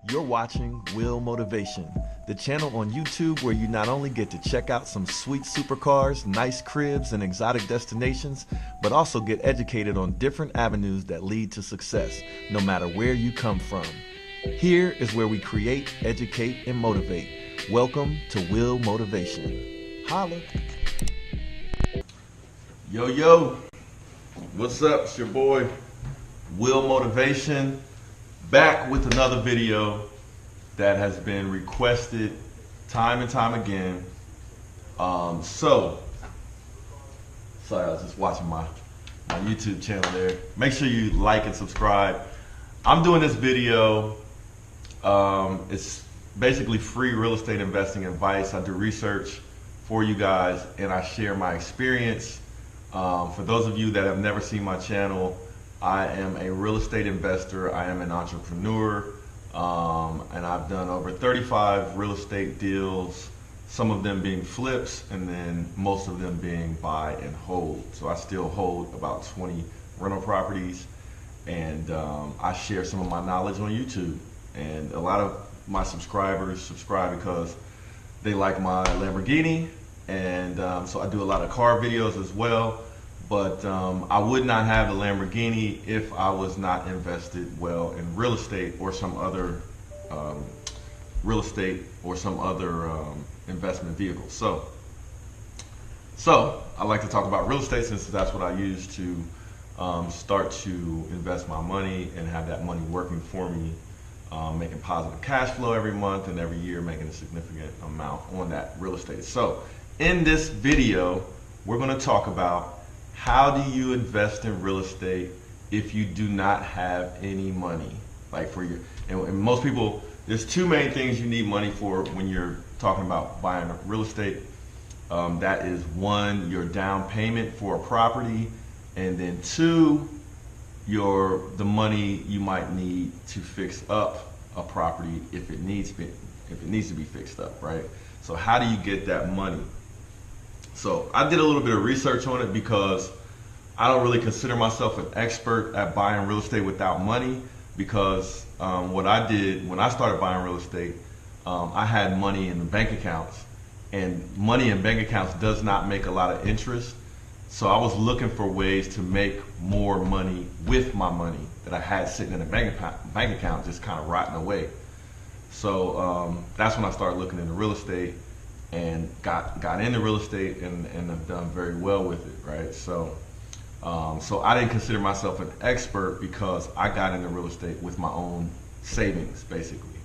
You're watching Will Motivation, the channel on YouTube where you not only get to check out some sweet supercars, nice cribs, and exotic destinations, but also get educated on different avenues that lead to success, no matter where you come from. Here is where we create, educate, and motivate. Welcome to Will Motivation. Holla! Yo, yo! What's up? It's your boy, Will Motivation. Back with another video that has been requested time and time again. Sorry, I was just watching my YouTube channel there. Make sure you like and subscribe. I'm doing this video. It's basically free real estate investing advice. I do research for you guys and I share my experience. For those of you that have never seen my channel, I am a real estate investor. I am an entrepreneur, and I've done over 35 real estate deals, some of them being flips, and then most of them being buy and hold. So I still hold about 20 rental properties, and I share some of my knowledge on YouTube. And a lot of my subscribers subscribe because they like my Lamborghini, and so I do a lot of car videos as well. But I would not have the Lamborghini if I was not invested well in real estate or some other investment vehicle. So I like to talk about real estate since that's what I use to start to invest my money and have that money working for me, making positive cash flow every month and every year, making a significant amount on that real estate. So in this video, we're going to talk about how do you invest in real estate if you do not have any money? Like for your, and most people, there's two main things you need money for when you're talking about buying real estate. That is one, your down payment for a property, and then two, the money you might need to fix up a property if it needs to be fixed up, right? So how do you get that money? So I did a little bit of research on it because I don't really consider myself an expert at buying real estate without money, because what I did when I started buying real estate, I had money in the bank accounts, and money in bank accounts does not make a lot of interest. So I was looking for ways to make more money with my money that I had sitting in a bank account just kind of rotting away. So that's when I started looking into real estate and got into real estate and have done very well with it, right? So I didn't consider myself an expert because I got into real estate with my own savings, basically.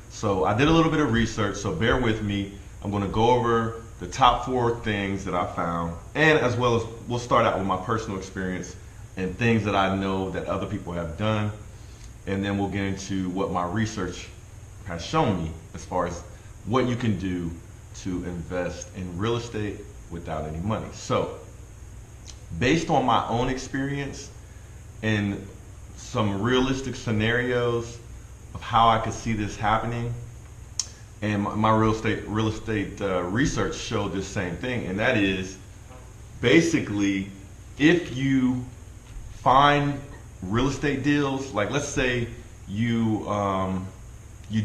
So I did a little bit of research, so bear with me. I'm gonna go over the top 4 things that I found, and as well as we'll start out with my personal experience and things that I know that other people have done, and then we'll get into what my research has shown me as far as what you can do to invest in real estate without any money. So based on my own experience and some realistic scenarios of how I could see this happening, and my real estate research showed this same thing, and that is basically if you find real estate deals, like let's say you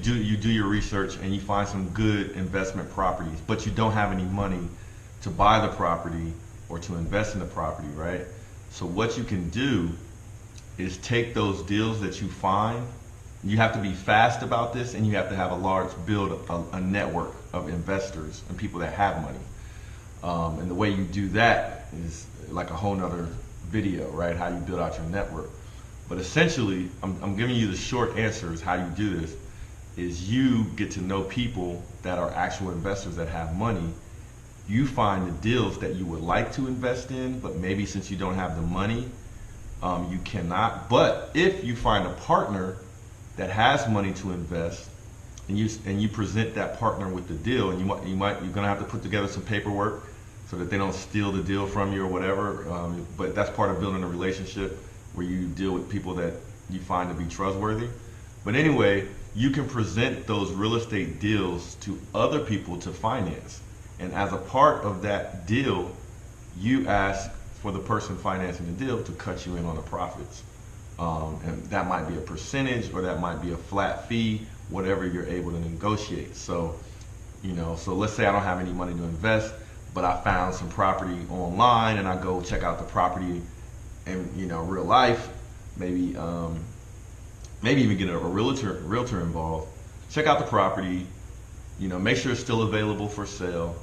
do your research and you find some good investment properties, but you don't have any money to buy the property or to invest in the property, right? So what you can do is take those deals that you find. You have to be fast about this, and you have to have a network of investors and people that have money. And the way you do that is like a whole nother video, right? How you build out your network. But essentially, I'm giving you the short answers how you do this. Is you get to know people that are actual investors that have money. You find the deals that you would like to invest in, but maybe since you don't have the money, you cannot. But if you find a partner that has money to invest, and you present that partner with the deal, and you're gonna have to put together some paperwork so that they don't steal the deal from you or whatever. But that's part of building a relationship where you deal with people that you find to be trustworthy. But anyway, you can present those real estate deals to other people to finance. And as a part of that deal, you ask for the person financing the deal to cut you in on the profits. And that might be a percentage, or that might be a flat fee, whatever you're able to negotiate. So, so let's say I don't have any money to invest, but I found some property online and I go check out the property in, real life, maybe even get a realtor involved, check out the property, make sure it's still available for sale,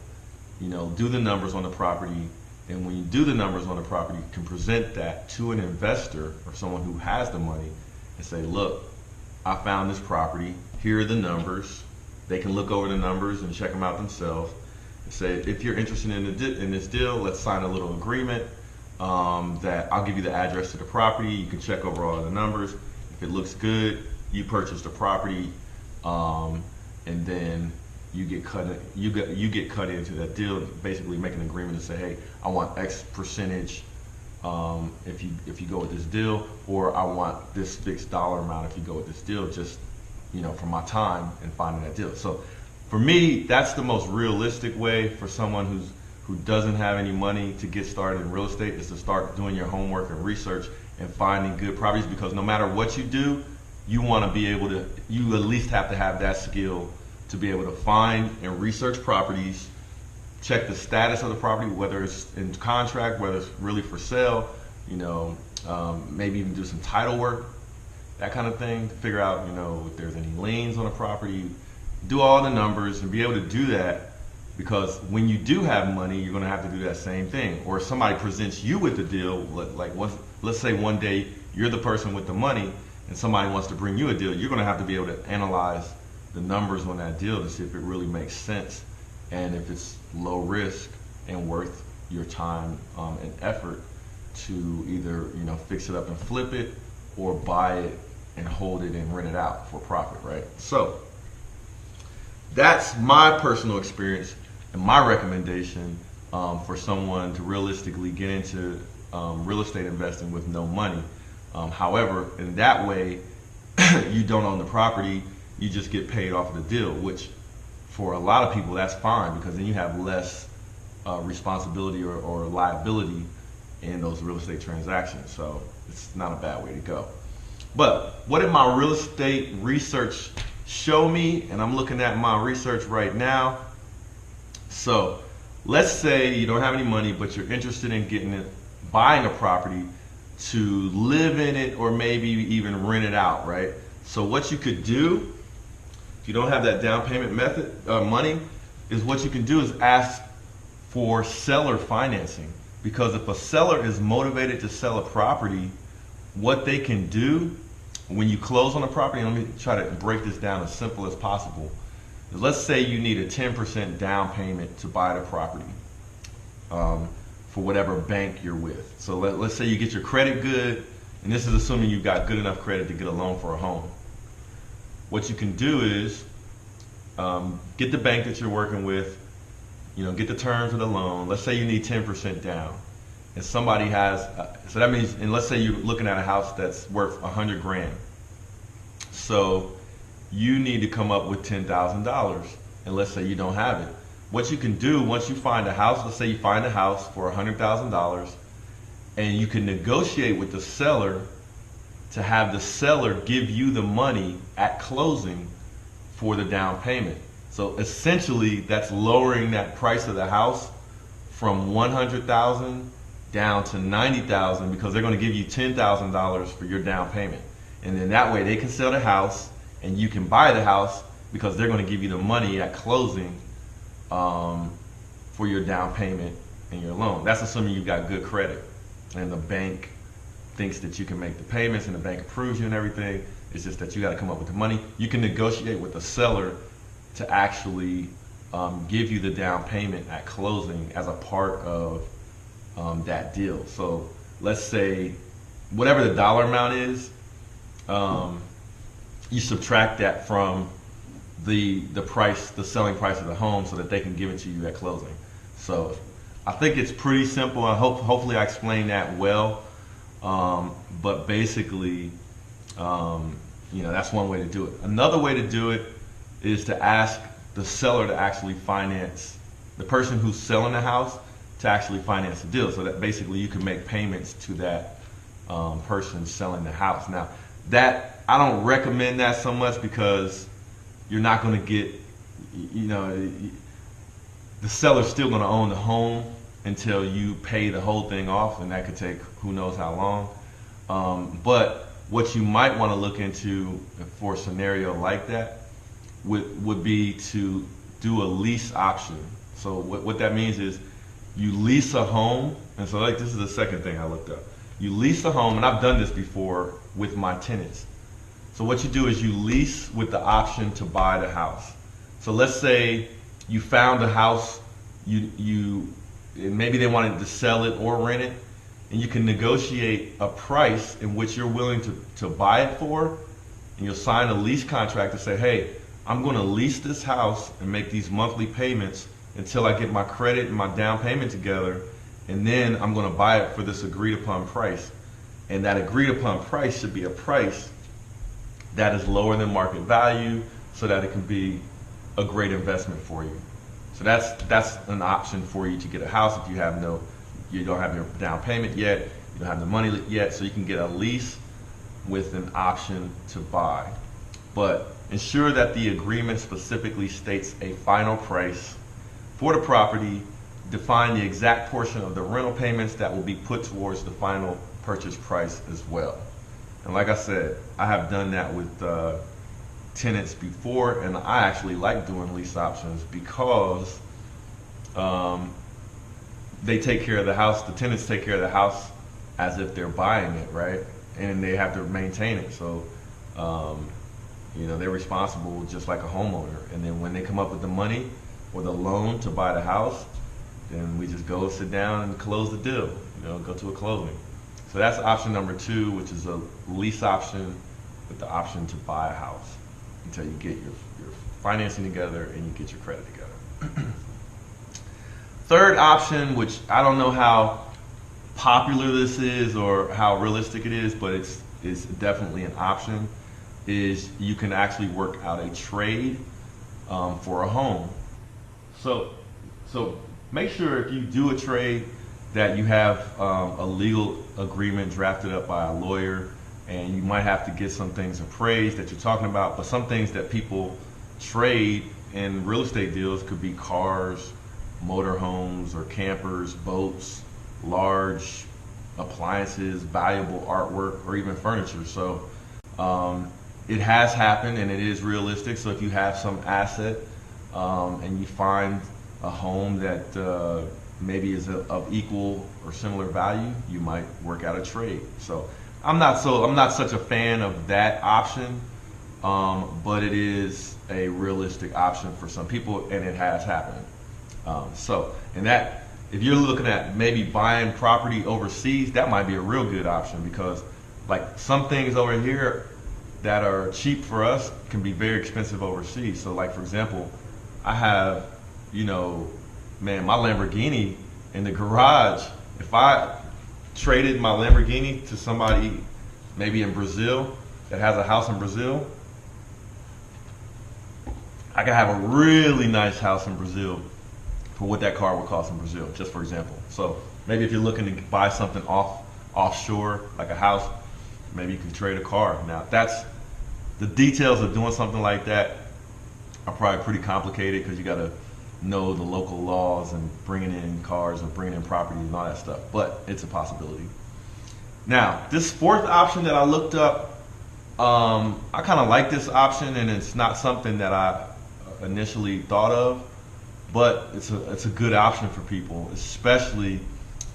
do the numbers on the property. And when you do the numbers on the property, you can present that to an investor or someone who has the money and say, look, I found this property. Here are the numbers. They can look over the numbers and check them out themselves. And say, if you're interested in this deal, let's sign a little agreement that I'll give you the address to the property. You can check over all the numbers. If it looks good, you purchase the property, and then you get cut into that deal. Basically, make an agreement to say, hey, I want X percentage if you go with this deal, or I want this fixed dollar amount if you go with this deal. Just for my time and finding that deal. So for me, that's the most realistic way for someone who doesn't have any money to get started in real estate, is to start doing your homework and research and finding good properties. Because no matter what you do, you want to be able to, you at least have to have that skill to be able to find and research properties, check the status of the property, whether it's in contract, whether it's really for sale, maybe even do some title work, that kind of thing, to figure out, if there's any liens on the property, do all the numbers and be able to do that. Because when you do have money, you're going to have to do that same thing. Or if somebody presents you with the deal, let's say one day you're the person with the money and somebody wants to bring you a deal, you're going to have to be able to analyze the numbers on that deal to see if it really makes sense and if it's low risk and worth your time and effort to either fix it up and flip it, or buy it and hold it and rent it out for profit, right? So that's my personal experience and my recommendation for someone to realistically get into real estate investing with no money. However, in that way, you don't own the property, you just get paid off of the deal, which for a lot of people, that's fine, because then you have less responsibility or liability in those real estate transactions. So it's not a bad way to go. But what did my real estate research show me? And I'm looking at my research right now. So let's say you don't have any money, but you're interested in buying a property to live in it, or maybe even rent it out, right? So what you could do, if you don't have that down payment money, is what you can do is ask for seller financing. Because if a seller is motivated to sell a property, what they can do when you close on a property, and let me try to break this down as simple as possible, is let's say you need a 10% down payment to buy the property for whatever bank you're with. So let's say you get your credit good, and this is assuming you've got good enough credit to get a loan for a home. What you can do is get the bank that you're working with, get the terms of the loan. Let's say you need 10% down, and somebody has, so that means, and let's say you're looking at a house that's worth 100 grand. So you need to come up with $10,000, and let's say you don't have it. What you can do once you find a house, let's say you find a house for $100,000, and you can negotiate with the seller to have the seller give you the money at closing for the down payment. So essentially, that's lowering that price of the house from $100,000 down to $90,000, because they're going to give you $10,000 for your down payment. And then that way they can sell the house and you can buy the house, because they're going to give you the money at closing for your down payment and your loan. That's assuming you've got good credit and the bank thinks that you can make the payments and the bank approves you and everything. It's just that you got to come up with the money. You can negotiate with the seller to actually give you the down payment at closing as a part of that deal. So let's say whatever the dollar amount is, you subtract that from the price, the selling price of the home, so that they can give it to you at closing. So I think it's pretty simple. Hopefully I explained that well. But basically, that's one way to do it. Another way to do it is to ask the seller to actually finance, the person who's selling the house to actually finance the deal, so that basically you can make payments to that person selling the house. Now, that I don't recommend that so much, because you're not going to get, you know, the seller's still going to own the home until you pay the whole thing off, and that could take who knows how long. But what you might want to look into for a scenario like that would be to do a lease option. So what that means is you lease a home, and so like this is the second thing I looked up. You lease a home, and I've done this before with my tenants. So what you do is you lease with the option to buy the house. So let's say you found a house, maybe they wanted to sell it or rent it, and you can negotiate a price in which you're willing to buy it for, and you'll sign a lease contract to say, hey, I'm going to lease this house and make these monthly payments until I get my credit and my down payment together, and then I'm going to buy it for this agreed upon price. And that agreed upon price should be a price that is lower than market value so that it can be a great investment for you. So that's an option for you to get a house if you don't have your down payment yet, you don't have the money yet, so you can get a lease with an option to buy. But ensure that the agreement specifically states a final price for the property. Define the exact portion of the rental payments that will be put towards the final purchase price as well. And like I said, I have done that with tenants before, and I actually like doing lease options because they take care of the house, the tenants take care of the house as if they're buying it, right? And they have to maintain it. So, they're responsible just like a homeowner. And then when they come up with the money or the loan to buy the house, then we just go sit down and close the deal, go to a closing. So that's option number 2, which is a lease option with the option to buy a house until you get your financing together and you get your credit together. Third option, which I don't know how popular this is or how realistic it is, but it's definitely an option, is you can actually work out a trade for a home. So make sure if you do a trade that you have a legal agreement drafted up by a lawyer, and you might have to get some things appraised that you're talking about, but some things that people trade in real estate deals could be cars, motorhomes or campers, boats, large appliances, valuable artwork, or even furniture. So it has happened and it is realistic. So if you have some asset and you find a home that maybe is of equal or similar value, you might work out a trade. So I'm not such a fan of that option, but it is a realistic option for some people, and it has happened. If you're looking at maybe buying property overseas, that might be a real good option, because like some things over here that are cheap for us can be very expensive overseas. So like, for example, I have, my Lamborghini in the garage. If I traded my Lamborghini to somebody maybe in Brazil that has a house in Brazil, I could have a really nice house in Brazil for what that car would cost in Brazil, just for example. So maybe if you're looking to buy something offshore, like a house, maybe you can trade a car. Now the details of doing something like that are probably pretty complicated, because you got to know the local laws and bringing in cars or bringing in property and all that stuff, but it's a possibility. Now, this fourth option that I looked up, I kind of like this option, and it's not something that I initially thought of, but it's a good option for people, especially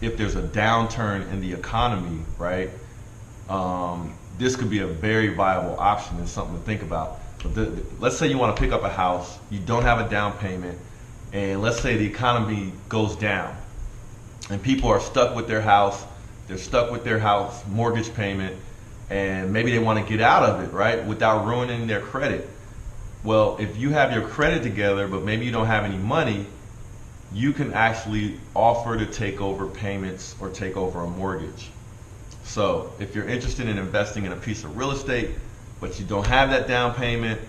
if there's a downturn in the economy, right? This could be a very viable option and something to think about. But let's say you want to pick up a house, you don't have a down payment, and let's say the economy goes down and people are stuck with their house, they're stuck with their house mortgage payment, and maybe they want to get out of it, right, without ruining their credit. Well, if you have your credit together, but maybe you don't have any money, you can actually offer to take over payments or take over a mortgage. So if you're interested in investing in a piece of real estate, but you don't have that down payment,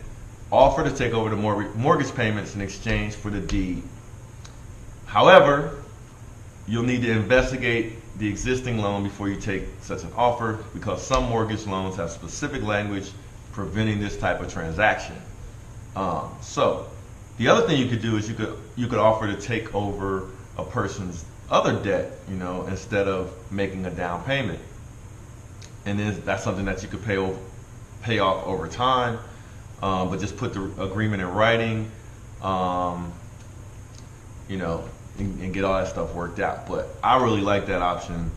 offer to take over the mortgage payments in exchange for the deed. However, you'll need to investigate the existing loan before you take such an offer, because some mortgage loans have specific language preventing this type of transaction. So the other thing you could do is you could offer to take over a person's other debt, instead of making a down payment, and then that's something that you could pay off over time, but just put the agreement in writing, um, and get all that stuff worked out. But I really like that option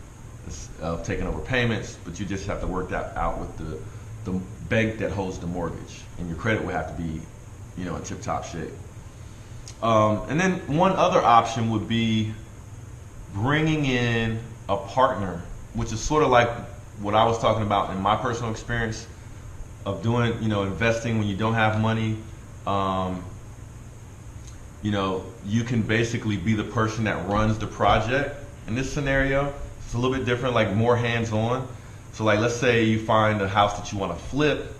of taking over payments, but you just have to work that out with the bank that holds the mortgage, and your credit would have to be, in tip-top shape. And then one other option would be bringing in a partner, which is sort of like what I was talking about in my personal experience of doing, investing when you don't have money. You can basically be the person that runs the project. In this scenario, it's a little bit different, like more hands-on. So like, let's say you find a house that you want to flip,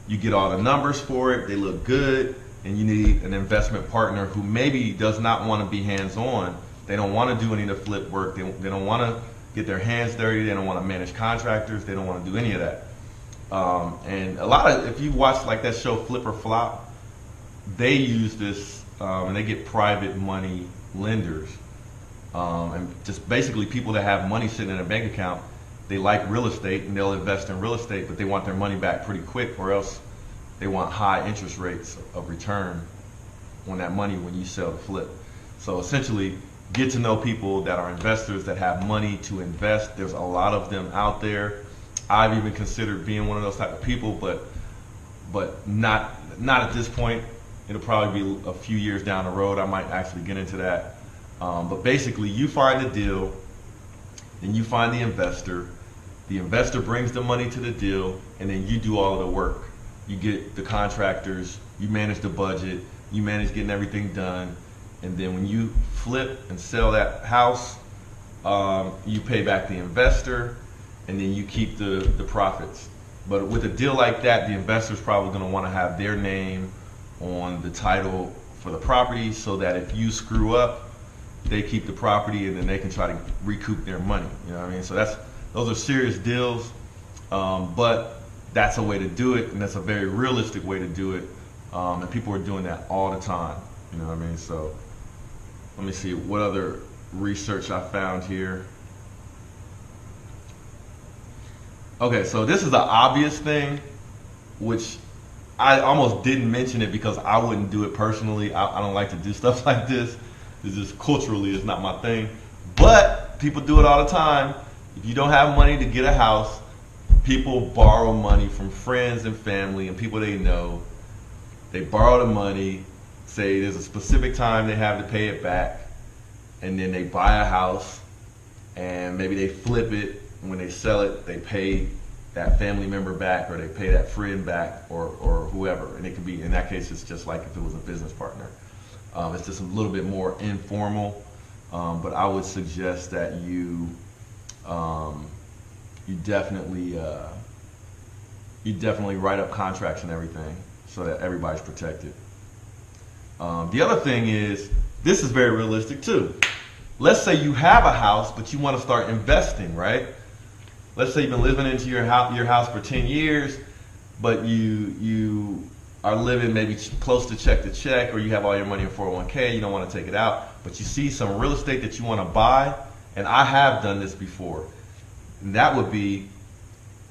you get all the numbers for it, they look good, and you need an investment partner who maybe does not want to be hands-on. They don't want to do any of the flip work. They don't want to get their hands dirty. They don't want to manage contractors. They don't want to do any of that. And if you watch like that show Flip or Flop, they use this, and they get private money lenders, and just basically people that have money sitting in a bank account. They like real estate and they'll invest in real estate, but they want their money back pretty quick, or else they want high interest rates of return on that money when you sell the flip. So essentially, get to know people that are investors that have money to invest. There's a lot of them out there. I've even considered being one of those type of people, but not at this point. It'll probably be a few years down the road. I might actually get into that. But basically, you find the deal, then you find the investor. The investor brings the money to the deal, and then you do all of the work. You get the contractors, you manage the budget, you manage getting everything done, and then when you flip and sell that house, you pay back the investor, and then you keep the profits. But with a deal like that, the investor's probably going to want to have their name on the title for the property, so that if you screw up, they keep the property, and then they can try to recoup their money. You know what I mean? So those are serious deals, but that's a way to do it, and that's a very realistic way to do it, and people are doing that all the time. You know what I mean? So let me see what other research I found here. Okay, so this is an obvious thing, which I almost didn't mention it because I wouldn't do it personally. I don't like to do stuff like this. It's just culturally, it's not my thing. But people do it all the time. If you don't have money to get a house, people borrow money from friends and family and people they know. They borrow the money, say there's a specific time they have to pay it back, and then they buy a house, and maybe they flip it. When they sell it, they pay that family member back, or they pay that friend back, or whoever. And it could be, in that case, it's just like if it was a business partner. It's just a little bit more informal, but I would suggest that you definitely write up contracts and everything so that everybody's protected. The other thing is, this is very realistic too. Let's say you have a house, but you want to start investing, right? Let's say you've been living into your house for 10 years, but you are living maybe close to check, or you have all your money in 401k, you don't want to take it out, but you see some real estate that you want to buy, and I have done this before. And that would be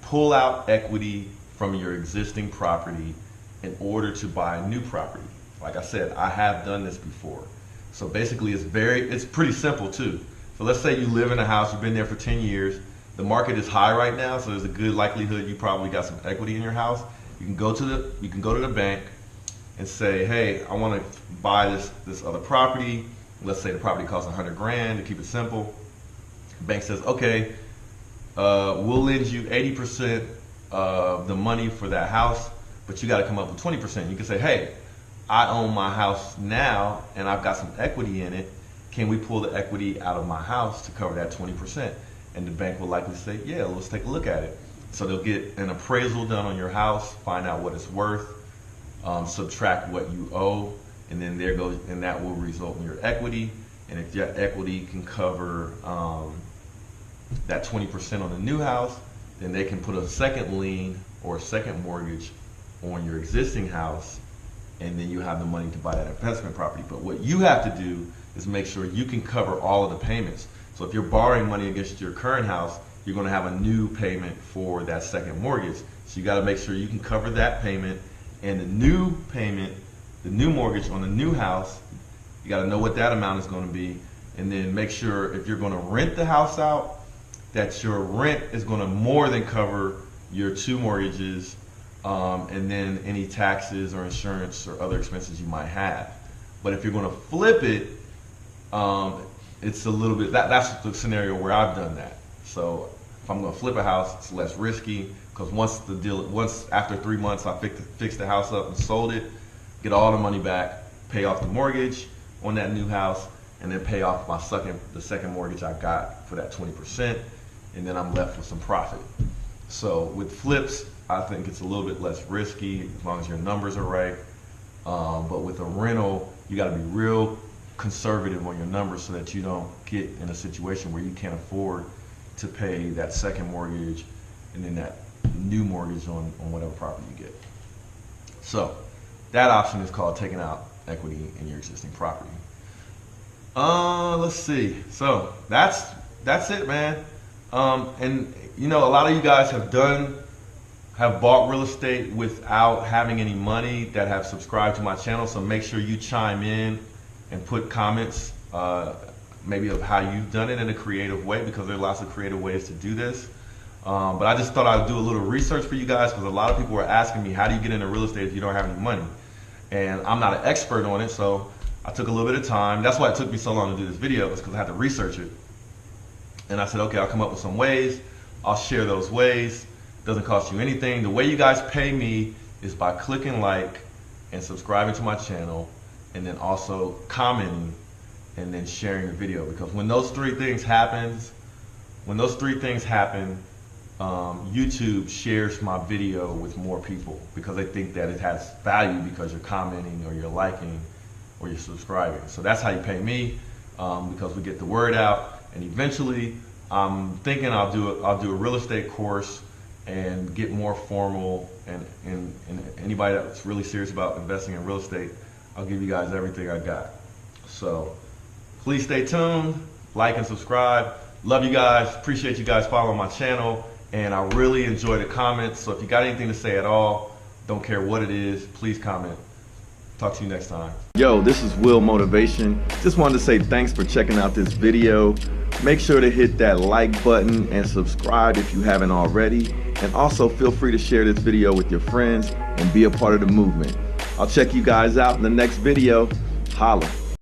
pull out equity from your existing property in order to buy new property. Like I said, I have done this before. So basically it's pretty simple too. So let's say you live in a house, you've been there for 10 years, the market is high right now, so there's a good likelihood you probably got some equity in your house. You can go to the bank and say, hey, I want to buy this other property. Let's say the property costs $100,000 to keep it simple. The bank says, okay, we'll lend you 80% of the money for that house, but you got to come up with 20%. You can say, hey, I own my house now and I've got some equity in it. Can we pull the equity out of my house to cover that 20%? And the bank will likely say, yeah, let's take a look at it. So they'll get an appraisal done on your house, find out what it's worth, subtract what you owe, and then that will result in your equity. And if your equity can cover that 20% on the new house, then they can put a second lien or a second mortgage on your existing house and then you have the money to buy that investment property. But what you have to do is make sure you can cover all of the payments. So if you're borrowing money against your current house, you're going to have a new payment for that second mortgage. So you got to make sure you can cover that payment, and the new payment, the new mortgage on the new house, you got to know what that amount is going to be, and then make sure if you're going to rent the house out, that your rent is going to more than cover your two mortgages, and then any taxes or insurance or other expenses you might have. But if you're going to flip it, it's a little bit, that's the scenario where I've done that. So if I'm going to flip a house, it's less risky, because once after 3 months I fixed the house up and sold it, get all the money back, pay off the mortgage on that new house, and then pay off the second mortgage I got for that 20%, and then I'm left with some profit. So with flips, I think it's a little bit less risky as long as your numbers are right. But with a rental, you got to be real conservative on your numbers so that you don't get in a situation where you can't afford to pay that second mortgage and then that new mortgage on whatever property you get. So that option is called taking out equity in your existing property. Let's see. So that's it, man. And you know, a lot of you guys have bought real estate without having any money that have subscribed to my channel. So make sure you chime in and put comments, maybe of how you've done it in a creative way, because there are lots of creative ways to do this. But I just thought I'd do a little research for you guys, because a lot of people were asking me, how do you get into real estate if you don't have any money? And I'm not an expert on it, so I took a little bit of time. That's why it took me so long to do this video, is because I had to research it. And I said, okay, I'll come up with some ways. I'll share those ways. It doesn't cost you anything. The way you guys pay me is by clicking like and subscribing to my channel, and then also commenting and then sharing the video. Because when those three things happen, YouTube shares my video with more people, because they think that it has value because you're commenting or you're liking or you're subscribing. So that's how you pay me, because we get the word out. And eventually, I'm thinking I'll do a real estate course and get more formal. And anybody that's really serious about investing in real estate, I'll give you guys everything I got. So please stay tuned, like and subscribe. Love you guys. Appreciate you guys following my channel. And I really enjoy the comments. So if you got anything to say at all, don't care what it is, please comment. Talk to you next time. Yo, this is Will Motivation. Just wanted to say thanks for checking out this video. Make sure to hit that like button and subscribe if you haven't already. And also feel free to share this video with your friends and be a part of the movement. I'll check you guys out in the next video. Holla.